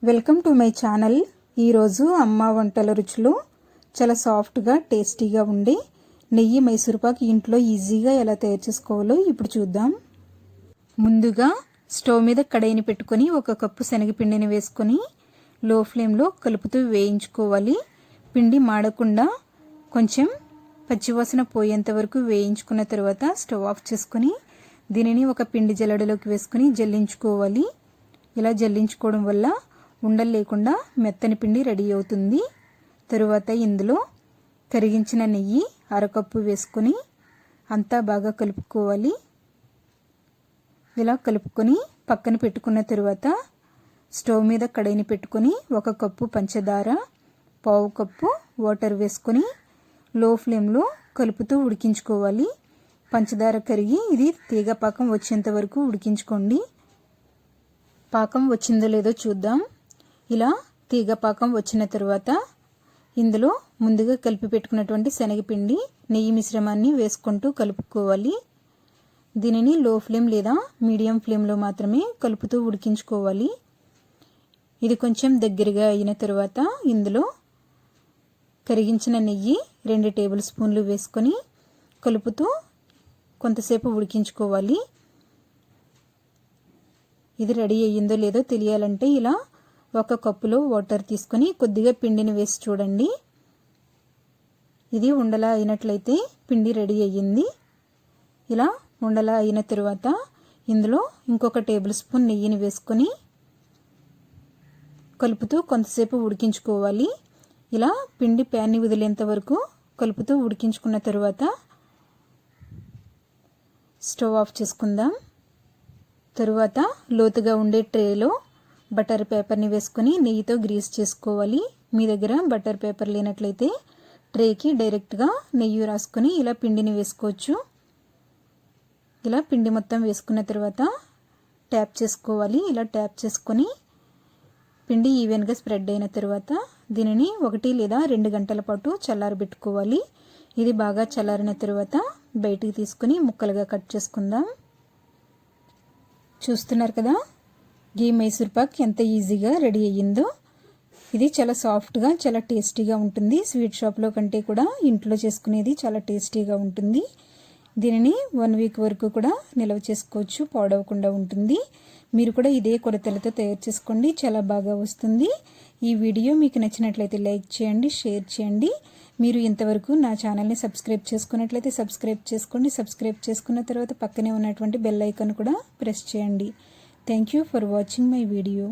Welcome to my channel. ఈరోజు అమ్మ వంటల రుచులు చాలా సాఫ్ట్గా టేస్టీగా ఉండే నెయ్యి మైసూర్ పాక్ ఇంట్లో ఈజీగా ఎలా తయారు చేసుకోవాలో ఇప్పుడు చూద్దాం. ముందుగా స్టవ్ మీద కడాయిని పెట్టుకొని 1 కప్పు శనగపిండిని వేసుకొని లో ఫ్లేమ్లో కలుపుతూ వేయించుకోవాలి. పిండి మాడకుండా కొంచెం పచ్చివాసన పోయేంత వరకు వేయించుకున్న తర్వాత స్టవ్ ఆఫ్ చేసుకొని దీనిని ఒక పిండి జల్లెడలోకి వేసుకొని జల్లించుకోవాలి. ఇలా జల్లించుకోవడం వల్ల ఉండలు లేకుండా మెత్తని పిండి రెడీ అవుతుంది. తరువాత ఇందులో కరిగించిన నెయ్యి 1/2 కప్పు వేసుకొని అంతా బాగా కలుపుకోవాలి. ఇలా కలుపుకొని పక్కన పెట్టుకున్న తరువాత స్టవ్ మీద కడాయిని పెట్టుకొని 1 కప్పు పంచదార, 1/2 కప్పు వాటర్ వేసుకొని లో ఫ్లేమ్లో కలుపుతూ ఉడికించుకోవాలి. పంచదార కరిగి ఇది తీగ పాకం వచ్చేంత వరకు ఉడికించుకోండి. పాకం వచ్చిందో లేదో చూద్దాం. ఇలా తీగ పాకం వచ్చిన తర్వాత ఇందులో ముందుగా కలిపి పెట్టుకున్నటువంటి శనగపిండి నెయ్యి మిశ్రమాన్ని వేసుకుంటూ కలుపుకోవాలి. దీనిని లో ఫ్లేమ్ లేదా మీడియం ఫ్లేమ్లో మాత్రమే కలుపుతూ ఉడికించుకోవాలి. ఇది కొంచెం దగ్గరగా అయిన తర్వాత ఇందులో కరిగించిన నెయ్యి 2 టేబుల్ స్పూన్లు వేసుకొని కలుపుతూ కొంతసేపు ఉడికించుకోవాలి. ఇది రెడీ అయ్యిందో లేదో తెలియాలంటే ఇలా 1 కప్పులో వాటర్ తీసుకొని కొద్దిగా పిండిని వేసి చూడండి. ఇది ఉండలా అయినట్లయితే పిండి రెడీ అయ్యింది. ఇలా ఉండలా అయిన తర్వాత ఇందులో ఇంకొక టేబుల్ స్పూన్ నెయ్యిని వేసుకొని కలుపుతూ కొంతసేపు ఉడికించుకోవాలి. ఇలా పిండి ప్యాన్ని వదిలేంత వరకు కలుపుతూ ఉడికించుకున్న తర్వాత స్టవ్ ఆఫ్ చేసుకుందాం. తరువాత లోతుగా ఉండే ట్రేలో బటర్ పేపర్ని వేసుకొని నెయ్యితో గ్రీస్ చేసుకోవాలి. మీ దగ్గర బటర్ పేపర్ లేనట్లయితే ట్రేకి డైరెక్ట్గా నెయ్యి రాసుకొని ఇలా పిండిని వేసుకోవచ్చు. ఇలా పిండి మొత్తం వేసుకున్న తర్వాత ట్యాప్ చేసుకోవాలి. ఇలా ట్యాప్ చేసుకొని పిండి ఈవెన్గా స్ప్రెడ్ అయిన తర్వాత దీనిని 1 లేదా 2 గంటల పాటు చల్లారబెట్టుకోవాలి. ఇది బాగా చల్లారిన తర్వాత బయటికి తీసుకుని ముక్కలుగా కట్ చేసుకుందాం. చూస్తున్నారు కదా ఘీ మైసూర్ పాక్ ఎంత ఈజీగా రెడీ అయ్యిందో. ఇది చాలా సాఫ్ట్గా చాలా టేస్టీగా ఉంటుంది. స్వీట్ షాప్లో కంటే కూడా ఇంట్లో చేసుకునేది చాలా టేస్టీగా ఉంటుంది. దీనిని 1 వీక్ వరకు కూడా నిల్వ చేసుకోవచ్చు, పాడవకుండా ఉంటుంది. మీరు కూడా ఇదే కొలతలతో తయారు చేసుకోండి, చాలా బాగా వస్తుంది. ఈ వీడియో మీకు నచ్చినట్లయితే లైక్ చేయండి, షేర్ చేయండి. మీరు ఇంతవరకు నా ఛానల్ని సబ్స్క్రైబ్ చేసుకున్నట్లయితే సబ్స్క్రైబ్ చేసుకోండి. సబ్స్క్రైబ్ చేసుకున్న తర్వాత పక్కనే ఉన్నటువంటి బెల్ ఐకాన్ కూడా ప్రెస్ చేయండి. Thank you for watching my video.